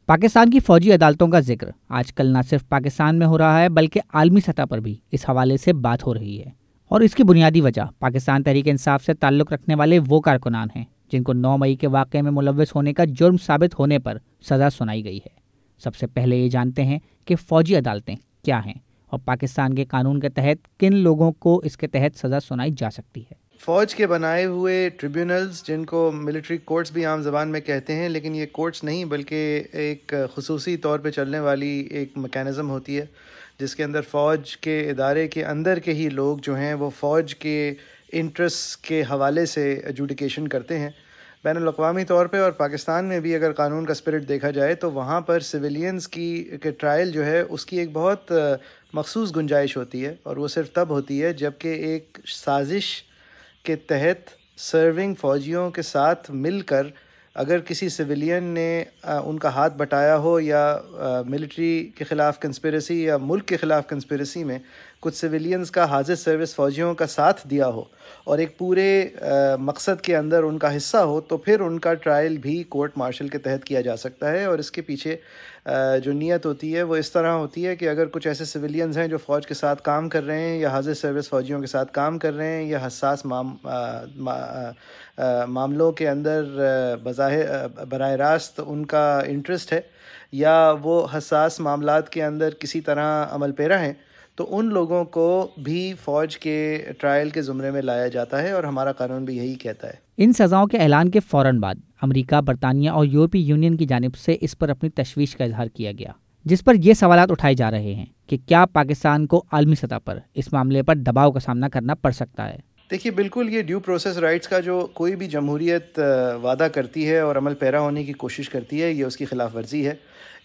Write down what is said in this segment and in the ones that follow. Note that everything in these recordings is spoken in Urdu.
پاکستان کی فوجی عدالتوں کا ذکر آج کل نہ صرف پاکستان میں ہو رہا ہے بلکہ عالمی سطح پر بھی اس حوالے سے بات ہو رہی ہے، اور اس کی بنیادی وجہ پاکستان تحریک انصاف سے تعلق رکھنے والے وہ کارکنان ہیں جن کو 9 مئی کے واقعے میں ملوث ہونے کا جرم ثابت ہونے پر سزا سنائی گئی ہے۔ سب سے پہلے یہ جانتے ہیں کہ فوجی عدالتیں کیا ہیں اور پاکستان کے قانون کے تحت کن لوگوں کو اس کے تحت سزا سنائی جا سکتی ہے۔ فوج کے بنائے ہوئے ٹریبیونلز، جن کو ملٹری کورٹس بھی عام زبان میں کہتے ہیں، لیکن یہ کورٹس نہیں بلکہ ایک خصوصی طور پہ چلنے والی ایک میکینزم ہوتی ہے جس کے اندر فوج کے ادارے کے اندر کے ہی لوگ جو ہیں وہ فوج کے انٹرسٹ کے حوالے سے ایڈجوڈیکیشن کرتے ہیں۔ بین الاقوامی طور پہ اور پاکستان میں بھی اگر قانون کا اسپرٹ دیکھا جائے تو وہاں پر سویلینز کے ٹرائل جو ہے اس کی ایک بہت مخصوص گنجائش ہوتی ہے، اور وہ صرف تب ہوتی ہے جب کہ ایک سازش کے تحت سرونگ فوجیوں کے ساتھ مل کر اگر کسی سویلین نے ان کا ہاتھ بٹایا ہو، یا ملٹری کے خلاف کنسپریسی یا ملک کے خلاف کنسپریسی میں کچھ سویلینز کا حاضر سروس فوجیوں کا ساتھ دیا ہو اور ایک پورے مقصد کے اندر ان کا حصہ ہو، تو پھر ان کا ٹرائل بھی کورٹ مارشل کے تحت کیا جا سکتا ہے۔ اور اس کے پیچھے جو نیت ہوتی ہے وہ اس طرح ہوتی ہے کہ اگر کچھ ایسے سویلینز ہیں جو فوج کے ساتھ کام کر رہے ہیں یا حاضر سروس فوجیوں کے ساتھ کام کر رہے ہیں، یا حساس معاملوں کے اندر براہ راست ان کا انٹرسٹ ہے، یا وہ حساس معاملات کے اندر کسی طرح عمل پیرا ہیں، تو ان لوگوں کو بھی فوج کے ٹرائل کے زمرے میں لایا جاتا ہے، اور ہمارا قانون بھی یہی کہتا ہے۔ ان سزاؤں کے اعلان کے فوراً بعد امریکہ، برطانیہ اور یورپی یونین کی جانب سے اس پر اپنی تشویش کا اظہار کیا گیا، جس پر یہ سوالات اٹھائے جا رہے ہیں کہ کیا پاکستان کو عالمی سطح پر اس معاملے پر دباؤ کا سامنا کرنا پڑ سکتا ہے۔ دیکھیے، بالکل یہ ڈیو پروسیس رائٹس کا جو کوئی بھی جمہوریت وعدہ کرتی ہے اور عمل پیرا ہونے کی کوشش کرتی ہے، یہ اس کی خلاف ورزی ہے۔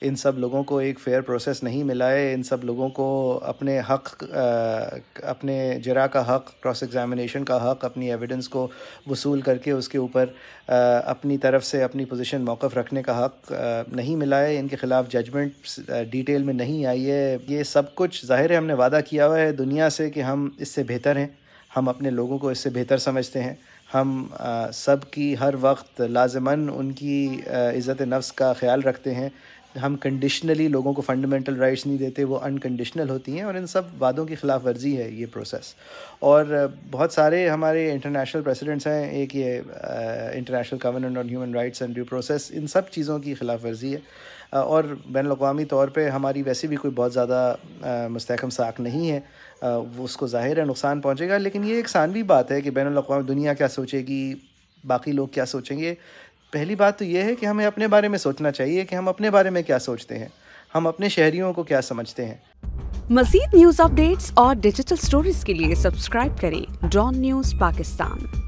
ان سب لوگوں کو ایک فیئر پروسیس نہیں ملا ہے، ان سب لوگوں کو اپنے حق، اپنے جرا کا حق، کراس ایگزامینیشن کا حق، اپنی ایویڈنس کو وصول کر کے اس کے اوپر اپنی طرف سے اپنی پوزیشن موقف رکھنے کا حق نہیں ملا ہے۔ ان کے خلاف ججمنٹ ڈیٹیل میں نہیں آئی ہے۔ یہ سب کچھ ظاہر ہے ہم نے وعدہ کیا ہوا ہے دنیا سے کہ ہم اس سے بہتر ہیں، ہم اپنے لوگوں کو اس سے بہتر سمجھتے ہیں، ہم سب کی ہر وقت لازماً ان کی عزت نفس کا خیال رکھتے ہیں، ہم کنڈیشنلی لوگوں کو فنڈامنٹل رائٹس نہیں دیتے، وہ انکنڈیشنل ہوتی ہیں، اور ان سب وعدوں کی خلاف ورزی ہے یہ پروسیس۔ اور بہت سارے ہمارے انٹرنیشنل پریسیڈنٹس ہیں، ایک یہ international covenant on human rights and due process, ان سب چیزوں کی خلاف ورزی ہے، اور بین الاقوامی طور پہ ہماری ویسے بھی کوئی بہت زیادہ مستحکم ساکھ نہیں ہے، وہ اس کو ظاہر ہے نقصان پہنچے گا، لیکن یہ ایک ثانوی بات ہے کہ بین الاقوامی دنیا کیا سوچے گی، باقی لوگ کیا سوچیں گے۔ پہلی بات تو یہ ہے کہ ہمیں اپنے بارے میں سوچنا چاہیے کہ ہم اپنے بارے میں کیا سوچتے ہیں، ہم اپنے شہریوں کو کیا سمجھتے ہیں۔ مزید نیوز اپ ڈیٹس اور ڈیجیٹل سٹوریز کے لیے سبسکرائب کریں ڈان نیوز پاکستان۔